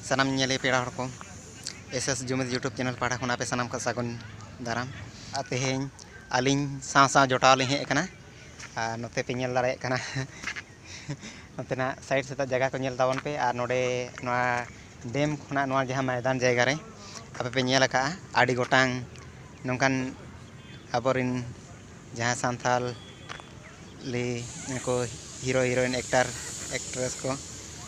सानाम नेले पेड़ा हर को SS जुमिद YouTube channel पाठा खुना पे सानाम का सागुन दाराम तेहें आलिंग साव साव जोटाव लिंग हेज कना और नोते पे नेल दाड़े कना नोतेना साइड से जगह को नेल ताबन पे और नोडे नोआ डेम खुना नोआ जहां मैदान जगह रे आपे पे नेल का आड़ी गोटांग नोंकान अबोरिन जहां सांथाल ले को हीरो हीरोइन एक्टर एक्ट्रेस को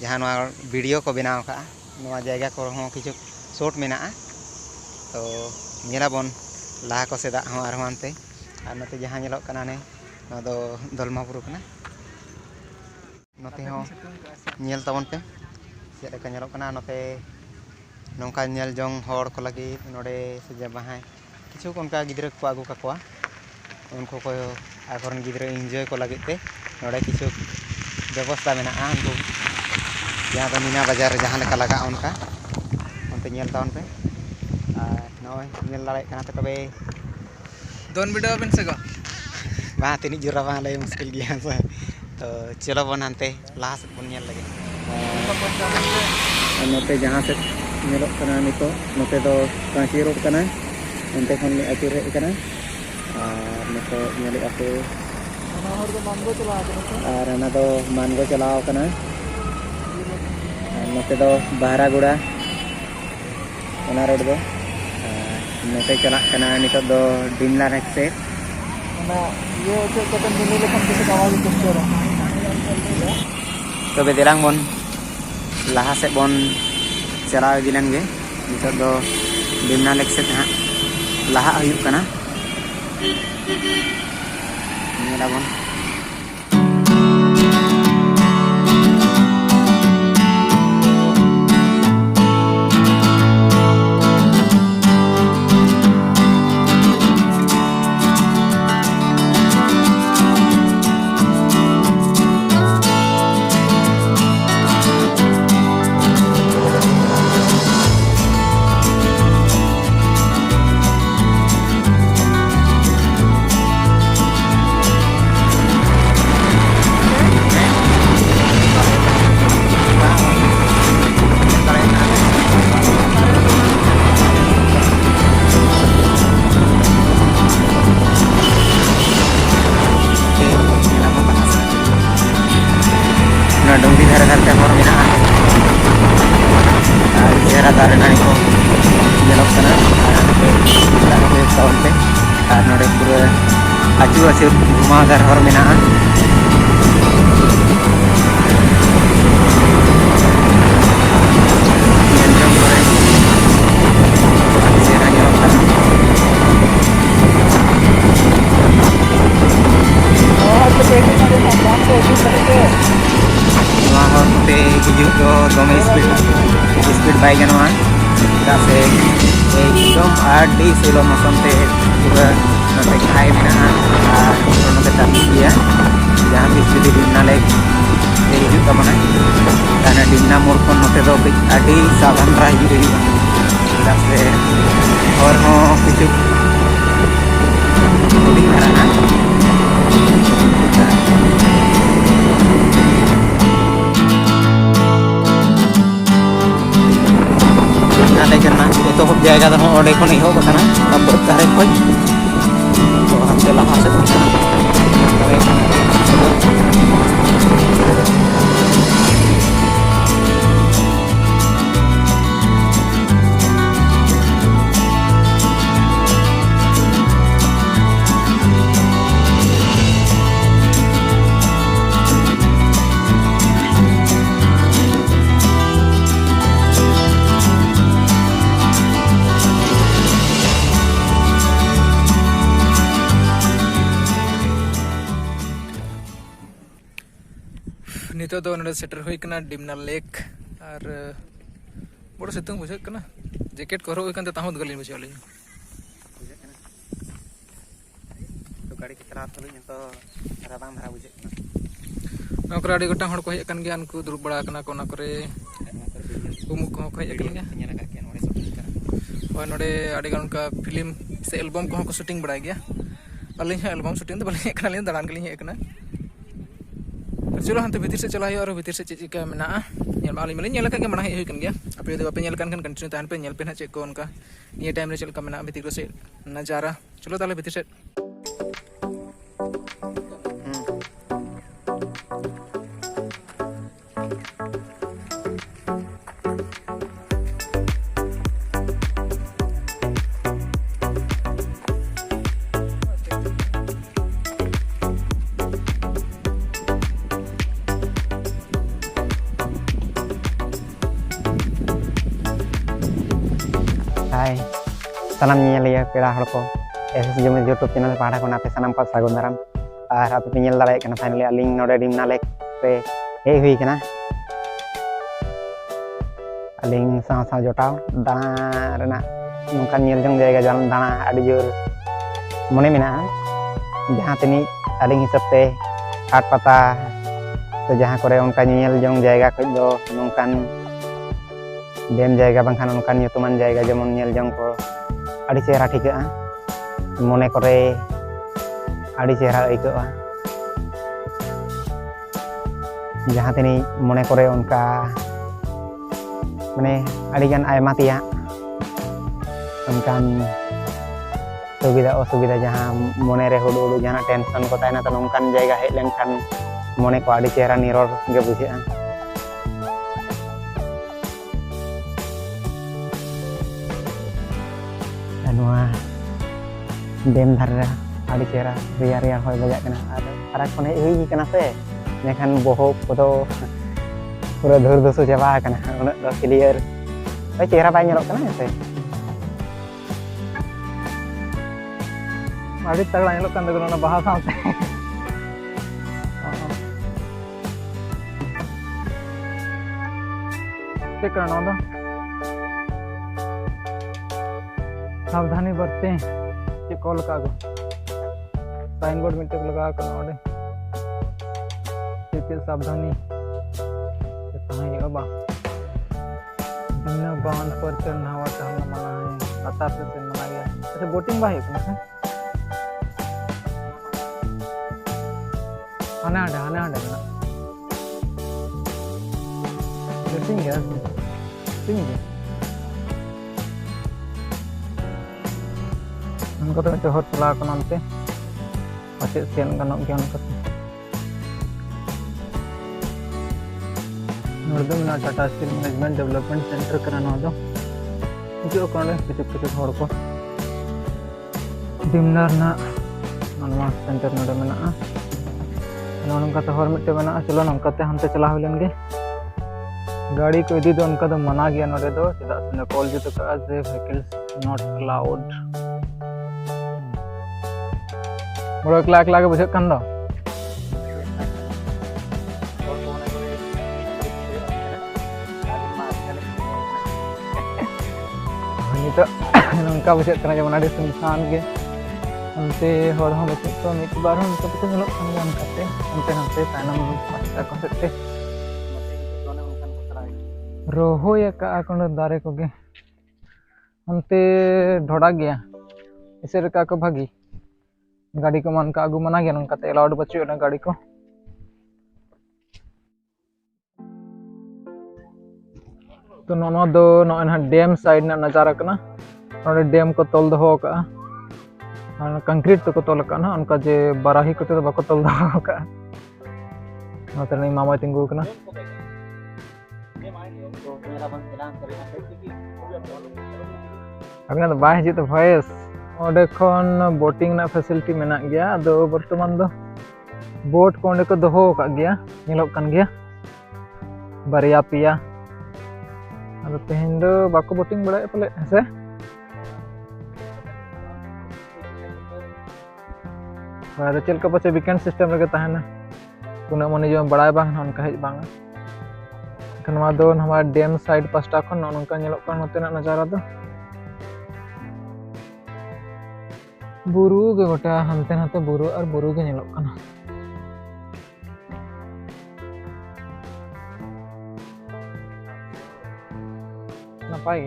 जहां नोआ वीडियो को बनाव का नोआ जगह को हो किछु शॉट मेना तो नेलाबन लाहा को सेदा हो आर हानते और नोते जहां नेलोग कना ने नोआ दो दलमापुर कना नोते हो नेल ताबन पे चेद लेका नेलोग कना नोते नोंका नेल जोंग हर को लगी नोडे से जबाहाय किछु उनका गिद्रा को आगु काकोआ उनको को आगरन गिद्रा एंजॉय को लगते नोडे किछु व्यवस्था मेना उनको जहां दो मीना बाजार जहां लेका लगा उनका उनते नेल तावन पे और नोय नेल दाड़े कना पे तबे दोन वीडियो बन सको बा तिनी जुरा बा ले मुश्किल गया तो चलो बन हनते लाहा से बन नेल लगे नोते जहां से नेलोग कना नितो नोते दो कांची रोड कना उनते खन ले अचुर हे कना और नोते नेले आते और अना दो मानगो चलाव कना नोते दो बहरागुड़ा ओना रोड दो नोते चला कना नितो दो डिमला नेक्से ना ये जो कतन दिने लेखन किसी कावाल कुछरा तो बेदेलांग बन लाहा से बन चलाव दिलेंगे नितो दो डिमला नेक्से हां लाहा हुयुग कना नेलाबन डोंगी धारा धारते हर मेना चेहरा दारे नानी को नेलोग कना तावनते और नोडे पूरा आचू आचू घुमावदार हर मेना चेहरा नेलोग कना हिजुग दमे स्पीड बै गनोआ चेदा से एकदम आडी स्लो मोशन ते पूरा नोते खाई मेना और नोते ट्रैफिक गया जहां भी जुदी डिमना लेक हिजुग तबना ताना डिमना मोड़ को नोते दो आडी सावधान रा हिजुग चेदा से और हो किछु बड़ी धारा तो जगह तो ओडे को नहीं होगा ना अब करे कोई तो हमसे लाहा से नितो दो नडे सेटर होई कना डिमना लेक और बड़ो सितुंग बुझे कना जैकेट को हरो कन ताहुद गलिन बुझे वाली तो गाड़ी के चला तो तो राबांग भरा बुझे नौकरा आड़ी गोटा हड़ को हेज कन गया उनको दुरुब बड़ा कना कोना करे उमुक को हेज कन गया नेला का के नोडे शूटिंग करा और नोडे आड़ी गन का फिल्म से एल्बम को शूटिंग बड़ा गया अलिन एल्बम शूटिंग तो बलिन कना लिन दड़ान गलिन हेज कना चलो हाँ भीतर से चला और भीतर से चेक मेना आली माली के माना हज गया अपे बापे कंटिन्यू तहन पे पे ना चेक को उनका निये टाइम चलका मेना भीतर से नजारा चलो ताले भीतर से Hai, salam nyeliya pera hor ko SS Jumet YouTube channel pahada khon ape sanam ko sagun daram ar ape pe nyel dare kana finally aling node dimna lek pe hei hui kana aling sang sang jotaw dana rena nongkan nyel jong jayga jalan dana adi jor mone mena jahan tini aling hisap te hat pata to jahan kore onka nyel jong jayga ko do nongkan dem jayga bangkhan onkan nyutuman jayga jemon nyel jong ko adi chehra thika mone kore adi chehra aikoa jahan tini mone kore onka mane adi gan ayma tiya onkan subida osubida jahan mone re hudu hudu jana tension ko tahena to nongkan jayga hej lenkhan mone ko adi chehra niror ge bujha'a Anua dem dhara adi chehra rear hoy bajak kana ar arak kon hej hui kana se nekhan bohok kodo pura dhur dusu chaba kana unak do clear bai chehra bai nyelok kana se adi tagla nyelok kan do na baha saute check करना होता सावधानी बरते हैं call का sign board में take लगा कर सावधानी बा बांध पर चढ़ना मना है लतार से मना गया अच्छा बोटिंग बा है हाने हाने गया उनको तो हर चला नाते पाचे सेन गानों गया Tata steel management development centre करना दो जो किचु किचु हर को डिमनार ना सेंटर नोडे मेना नौकाते हर मिट्टे मेना चलो नौकाते हमते चला हुई गे गाड़ी को इदी दो उनका तो मना गया नोडे दो चेदा से कॉल जुत का जे व्हीकल्स नॉट अलाउड बड़ो एकला एकला के बुझे कान दो तो नौका बुझे कना जमन आडी सुनसान गे अंते हर हम बचे तो मित बार हम तो कुछ मिलो कान करते अंते हमते तानम पास्ता को सेते रोहो या का कोन दारे को गे अंते ढोड़ा गया इसे का को भागी गाड़ी को मन का आगू मना गया नंका ते अलाउड बच्चों ना गाड़ी को तो नो दो ना डैम साइड ना नजारा कना नोडे डैम को तोल दो का कंक्रीट तो को तोल का ना उनका जे बाराही को तो बाको तोल दो का नोते नहीं मामा तिंगु कना अगना तो बाय हिजु तो भॉइस ओडे खन बोटिंग ना फैसिलिटी मेना गया दो वर्तमान दो बोट को ओडे को दोहो का गया निलोक कान गया बारिया पिया अब तेहन दो बाको बोटिंग बड़ा पले से और चल का पचे वीकेंड सिस्टम लगे तहना कुना मने जो बड़ा बांग उनका हेज बांग कनवा दो हमारा डैम साइड पास्टा खन नोनका निलोक कान नोते ना नजारा दो बुरु के गोटा हमते नाते बुरु और बुरु के निलोक काना नपाई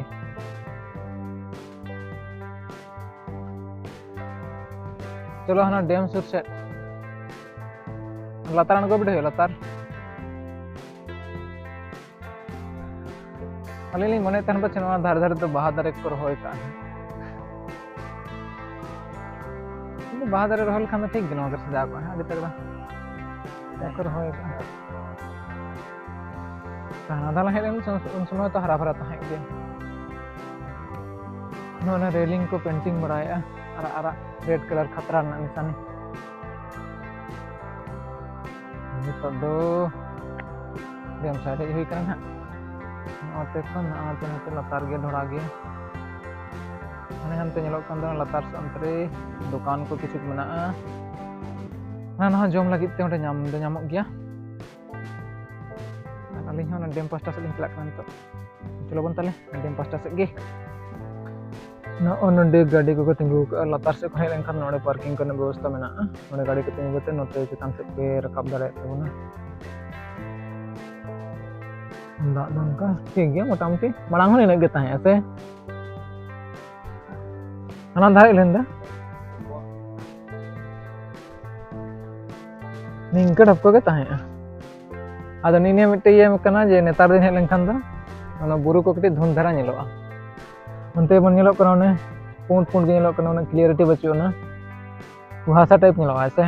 चलो हना डैम सुर से लतार को बिठे लतार Kali ini mana tanpa channel dhar tuh baha dare ko rohoy ka. Ini baha dare rohol kan ठीक गिनो अगर सजा को आगे तक को rohoy ka. Nah, dalam hal ini semua itu hara-hara tahan dia. Nona railing ko painting beraya, ara-ara red color khatra na nisani. Ini todo diam saja hui kan ha. Ote kon ate nate latar ge dhora ge. Ane hante nyelok kan latar santre dukan ko kichu menaa. Nah jom lagi te onde nyamuk gya. Aling hon dem pasta seling kelak kan to. Chalo bon tale dem pasta se ge. Na onde gadi ko tinggu latar se ko helen kan node parking karne ବ୍ୟବস্থা menaa. Node gadi ko tinggu te note chitan se pe rakab dare tabuna. Enggak nangka ठीक गया मोटामुटी माड़ांग होने लगे ताहे ऐसे अना धारे लेंदा निंका डपको के ताहे आदो नीने मिट्टे ये कना जे नेतार दिन हेलेन खान दा ओना बुरु को कटी धुन धारा नेलोआ उनते बन नेलो कना ने पुंड पुंड नेलो कना ने क्लियरिटी बचुना कुहासा टाइप नेलोआ ऐसे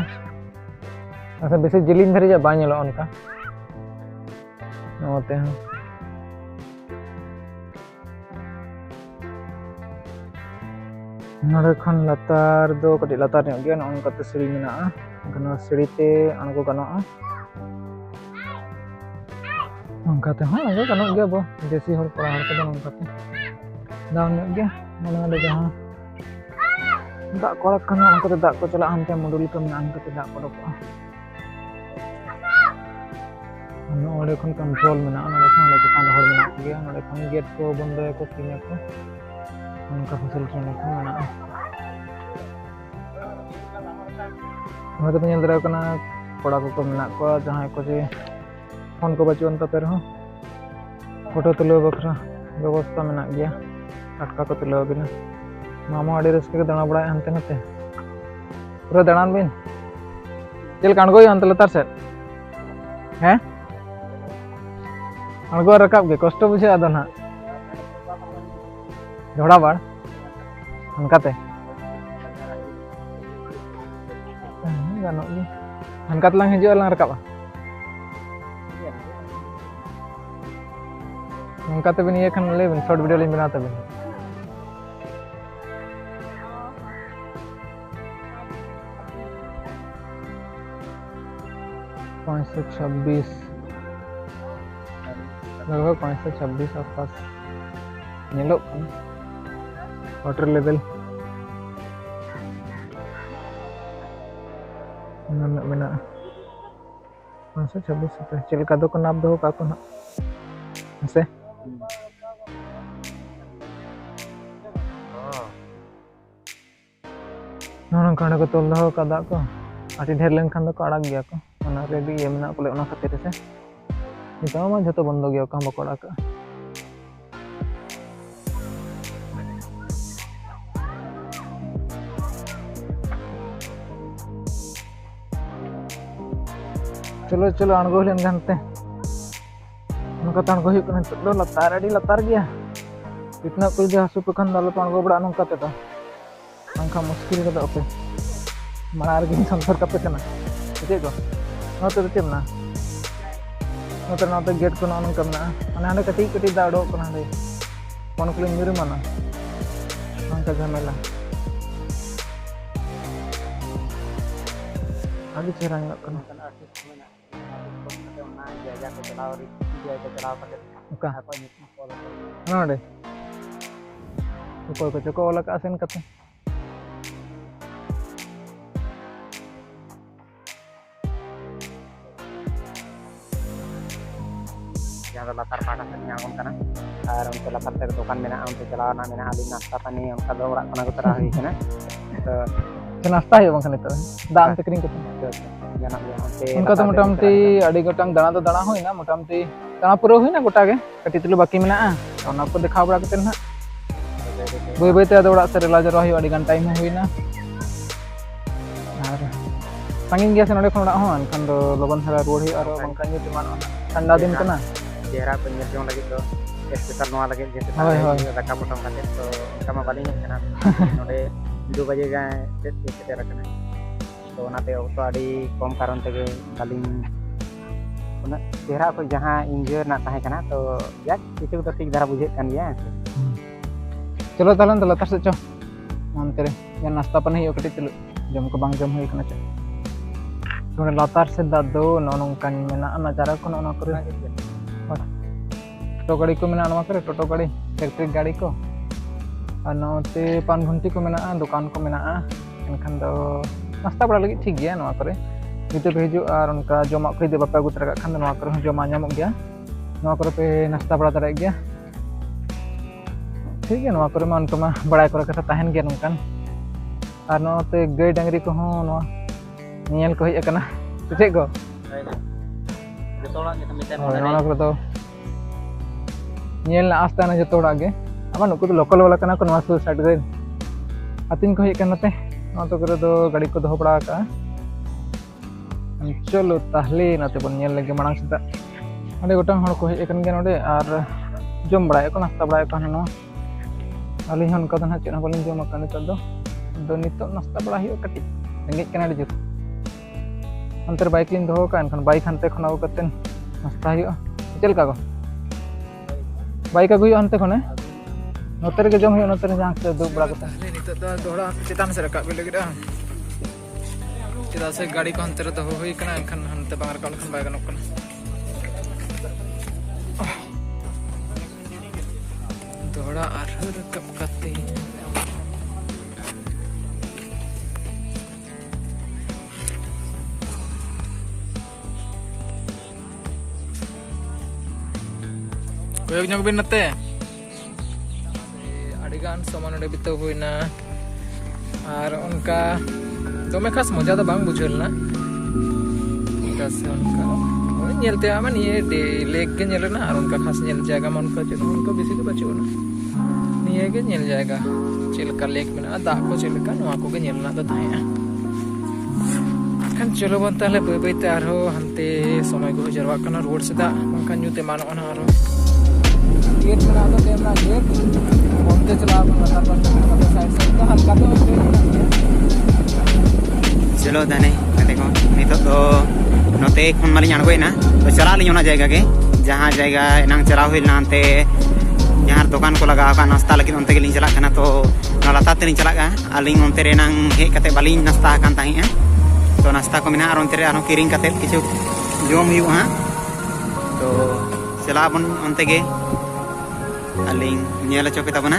ऐसे बेसी जिलिन धरी जा बा नेलो उनका होते हैं नोडे खन लातार दो कटी लातार ᱧᱚᱜ ᱜᱮᱭᱟ ᱱᱚᱜ ᱱᱚᱝᱠᱟᱛᱮ ᱥᱤᱲᱤ ᱢᱮᱱᱟᱜᱼᱟ ᱜᱟᱱᱚ ᱥᱤᱲᱤᱛᱮ ᱟᱬᱜᱚ ᱜᱟᱱᱚᱜᱼᱟ ᱱᱚᱝᱠᱟᱛᱮ ᱦᱚᱸ ᱟᱬᱜᱚ ᱜᱟᱱᱚᱜ ᱜᱮᱭᱟ ᱵᱚ ᱫᱮᱥᱤ ᱦᱚᱲ ᱠᱚᱲᱟ ᱦᱚᱲ ᱠᱚᱫᱚ ᱱᱚᱝᱠᱟᱛᱮ ᱫᱟᱣ ᱧᱚᱜ ᱜᱮᱭᱟ ᱚᱱᱟ ᱡᱟᱦᱟᱸ ᱫᱟᱜ ᱠᱚ ᱟᱲᱟᱜ ᱠᱟᱱᱟ ᱚᱱᱠᱟᱛᱮ ᱫᱟᱜ ᱠᱚ ᱪᱟᱞᱟᱜᱼᱟ ᱦᱟᱱᱛᱮ ᱢᱩᱰᱩᱞ ᱠᱚ ᱢᱮᱱᱟᱜᱼᱟ ᱚᱱᱠᱟᱛᱮ ᱫᱟᱜ ᱠᱚ ᱚᱰᱚᱠᱚᱜᱼᱟ नोड़े खन कंट्रोल में नोड़े खन नोड़े चितान हर में गया नोड़े खन गेट को बंद को सीने को उनका फैसिलिटी में खन में तो दरा कना कोड़ा को मेना को जहां को जे फोन को बचुन तते रहो फोटो तुलो बखरा व्यवस्था में गया टटका को तुलो बिना मामा आड़ी रस्के के दाना बड़ा हंते नते पूरा दानान बिन चल कांडगो हंते लतार से हैं अणगो रकाब के कष्ट बुझे आदो ना झोड़ा बाड़ हनकाते गानो गे हनकात लांग हिजो लांग रकाबा हनकाते बिन ये खन ले बिन शॉर्ट वीडियो लिंग बनाते बिन लगभग 526 आसपास नेलो वाटर लेवल मेना 526 चिलका दो को नाप दो का को ना से नोन कांडे को तोल दो का दा को आटी ढेर लेन खान दो को अड़ाग गया को ओना रेडी ये मेना को ले ओना खातिर से निताव मा जतो बंद गया का बकोड़ा का चलो चलो अणगो लेन गनते नका तणगो हुई कना तो लतार अड़ी लतार गया इतना कोई जे हसु पखन दाल अणगो बड़ा नंका ते तो अंका मुश्किल का ओके मार गे संतर कपे कना ठीक को न तो तेमना नोते गेट को नॉन करना माने हाने कटी कटी दाड़ो कना दे कोन को मिरु माना अंका झमेला आगे चेहरा ᱧᱮᱞᱚᱜ ᱠᱟᱱᱟ जायगा को चलाओ री जायगा को चलाओ कते का को नोडे को चको वाला का सेन कते जहाँ लातार पाटा से नागम करना और उनके लातार से दुकान में ना उनके चलाना में ना आलू नाश्ता पानी उनका दो बड़ा खाना को तरह हुई है ना तो नाश्ता है बंकन तो दाम से करिंग करते जाना भी उनका तो मोटामुटी अड़ी गोटांग दाना तो दाना हुई ना मोटामुटी दाना पूरा हुई ना गोटा के कटी तुलु बाकी में ना ओना को दिखा बड़ा करते ना बई बई ते ओड़ा से रेला जरा हुई अड़ी गन टाइम हुई ना और संगिन गया से नोडे खन ओड़ा हन खान दो लगन धरा रोड हुई और बंकन जो तिमान ठंडा दिन कना चेहरा को नेल जों लगी तो स्पेशल नवा लगे जे ᱦᱳᱭ ᱦᱳᱭ दाका पटम काटे तो उनका मा बाली हेज नोडे 2 बजे गा सेटर रखना तो ओनाते ऑक्टो आडी कम कारण तेगे बाली उना चेहरा को जहां इंजर ना ताहे कना तो याक किछु तो ठीक धारा बुझे कान गया चलो तालन तो लतार से चो मानते रे या नाश्ता पानी हो कटी चलो जम को बांग जम हुई कना चे तो लतार से दादो नोनोंकान मेना नजारा को नोनो करे टोटो गाड़ी को मेना नवा करे टोटो गाड़ी इलेक्ट्रिक गाड़ी को नोते पान घंटी को मेना दुकान को मेना एनखान दो नाश्ता बड़ा लगी ठीक गया नवा करे जुते पे हिजु और उनका जमा को दे बापा गुतरा खान नवा करे जमा नामक गया नवा करे पे नाश्ता बड़ा दारे गया ठीक है नवा करे मा उनका मा बड़ा करे कथा ताहन गया नोंकान और नोते गाय डांगरी को हो नवा नियल को हेज कना चे को जतोड़ा जे मिटन नवा को तो नियल आस्ता ना जतोड़ा गे अब नुकु तो लोकल वाला कना को नवा सु साइड गे अतिन को हेज कना ते नवा तो करे तो गाड़ी को दो बड़ा का चलो ताहले नाते बन नियल लगे मांग सदा अडे गोटांग हड़ को हेज कन गे नोडे और जम बड़ा को नाश्ता बड़ा को हनो अली हन का ना चेना बलिन जम का तो नितो नाश्ता बड़ा हियो कटी रेंगे कना जुत अंतर बाइक लिन दो का एनखान बाइक हनते खन आगु कतेन नाश्ता हियो चल का को बाइक आगु हियो हनते खने नोते रे जम हियो नोते रे जहां से दो बड़ा कता नितो तो दोड़ा चितान से रका बे लगिरा चिदा से गाड़ी को हनते रे दो होई कना एनखान हनते बांगर का खन बाय गनो कना दोड़ा आर रकब कते कोयक जंग बिन नते आडिगान समान नडे बितो हुइना और उनका दोमे खास मजा तो बांग बुझलना उनका से उनका नेलते आमान ये डे लेग के नेलना और उनका खास नेल जाएगा मन का चलो उनका बेसी तो बचोना निये के नेल जाएगा चिलका लेग में दा को चिलका नवा को के नेलना तो थाया खान चलो बन ताले बय बयते आरो हनते समय को जरवा कना रोड से दा खान न्यूते मानो ना आरो गेट में आता देना गेट घूमते चला लतार पर साइड साइड तो हल्का तो चलो दाने देखो नितो तो नोते खन माली अणगोयना तो चला ली ओना जायगा के जहां जायगा एनांग चला हुइल नानते जहां दुकान को लगा का नाश्ता लगी ओनते गेलिन चला कना तो लतार तेलिन चला आलिन ओनते रे नांग हे कते बालिन नाश्ता कान ताही तो नाश्ता को मिना और ओनते रे आरो किरिंग कते किछु जोम हुई हां तो चला बन ओनते गे आलिंग नेला चोके तबना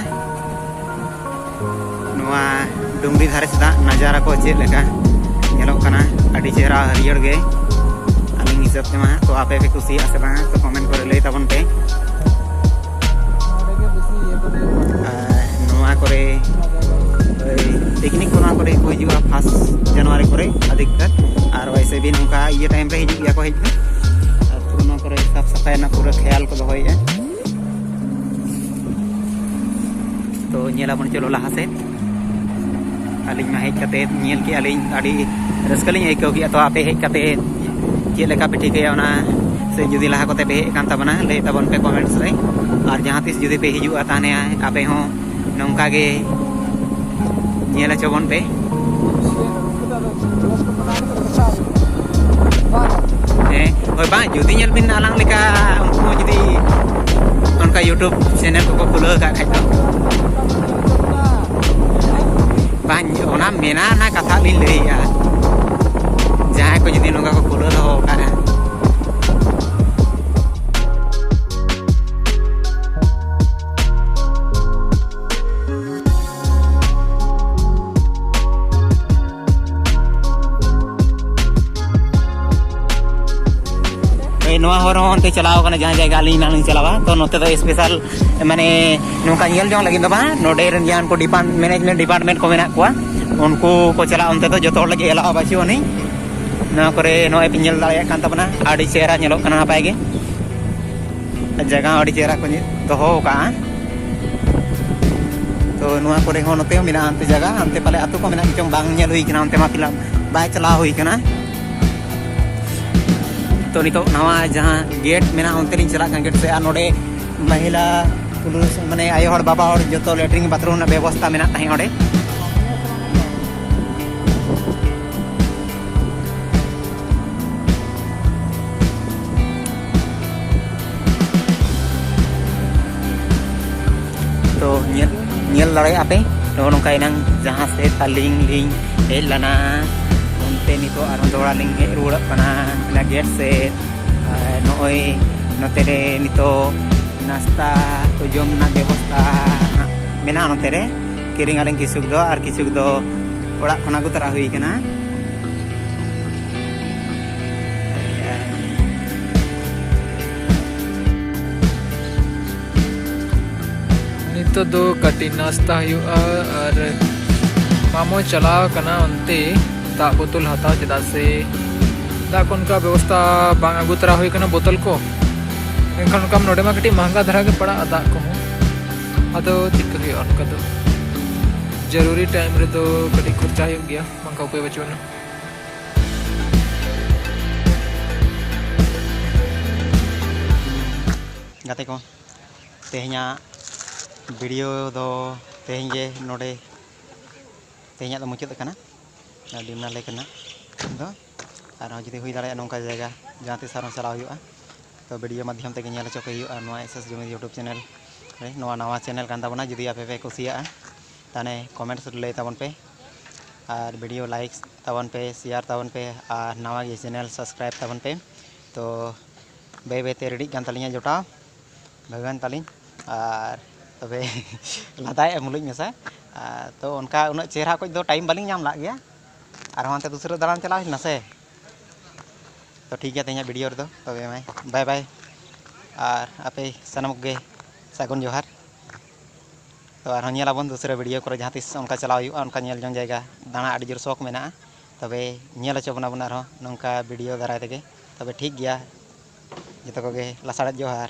नोआ डुंगरी धारे सदा नजारा को चेक लेका नेलो कना अडी चेहरा हरियर गे आलिंग हिसाब से मा तो आपे पे खुशी आसे बा तो कमेंट करे ले तबन पे नोआ करे पिकनिक को करे कोई जुआ 1 जनवरी करे अधिकतर और वैसे भी नोका ये टाइम पे हिजु या को हिजु और पुरो करे साफ सफाई ना पूरा ख्याल को दोय है तो नेला बन चलो लहा से आलिंग मा हेज कते नेल के आलिंग आडी रस्कलिंग आइको कि तो आपे हेज कते चे लेका पे ठिकया ओना से जुदी लहा कोते पे हेज कान तबना ले तबन पे कमेंट्स रे और जहां तिस जुदी पे हिजुआ ताने आपे हो नोंका गे नेला चबन पे होय बा जुदी नेल बिन आलांग लेका उनको जुदी उनका यूट्यूब चैनल को खुला का खाइ तो बाñ ओना मेना ना कथा लिन लैया जहां को जुदी नोंगा को खुला हो का नवा हर होनते चलाव कना जहां जायगा ली ना चलावा तो नोते तो स्पेशल माने नोका नेल जों लगी बा नोडे रन जान को मैनेजमेंट डिपार्टमेंट को मेना कोआ उनको को चला उनते तो जतो लगे एला बाची ओनी ना करे नोए पिनेल दाया कान तबना आडी चेहरा नेलो कना नापाय गे जगह आडी चेहरा को दोहो का तो नोआ करे हो नोते मेना अंते जगह अंते पाले आतु को मेना चों बांग नेल हुई कना अंते मा पिला बाय चला हुई कना तो नितो नवा जहां गेट मेना उनते लिन चला गेट से नोडे महिला पुरुष माने आयो हड़ बाबा हड़ जो लैट्रिन बाथरूम व्यवस्था में तहें ओडे तो nyel lare ape no nongka inang jahas se taling ling lana onte nito aron dora ling rudak kana na gate se noy note re nito nasta to jom na ବ୍ୟବସ୍ଥା mena note re kiring aleng kisuk do ar kisuk do orak khona gu tara hui kana नितो दो कटी नाश्ता हुआ और मामो चलाव कना उनते दा बोतल हता चेदा से दा उनका व्यवस्था बांग अगु तरा हुई कना बोतल को एनखान उनका नोडे मा कटी महंगा धरा के पड़ा दा को अदो चिक हुआ उनका तो जरूरी टाइम रे तो कटी खर्चा हो गया मंका उपाय बचवन gate ko tehnya वीडियो दो तेहें जे नोडे तेहें दो मुचाद कना डिमना ले कना दो और जुदी हुई दाड़े नौका जगह जहाँ तीस आरो चलाव हुआ तो वीडियो माध्यम ते नेल चोके हुआ नवा एसएस जुमिद यूट्यूब चैनल रे नवा नवा चैनल कान ताबना जुदी आपे पे कुसिया ताने कमेंट्स ले ताबन पे और वीडियो लाइक ताबन पे शेयर ताबन पे और नवा ये चैनल सब्सक्राइब ताबन पे तो बे बे ते रेडी गान तालिया जोटा भगवान तालिन और तबे लादाय मुलुज मेसा तो उनका उन चेहरा को दो टाइम बालिंग नाम ला गया और वहां दूसरे दालान चला ना से तो ठीक है तेज वीडियो दो तबे मैं बाय बाय और आपे सनम गे सागुन जोहार तो और नेलाबन दूसरे वीडियो को जहाँ तीस उनका चलाव हुआ उनका नेल जन जगह दाना अड़ी जोर शौक मेना तबे नेल चो बना बना रहो नौका वीडियो दाराय तेगे तबे ठीक गया जतो को गे लासाड़ जोहार।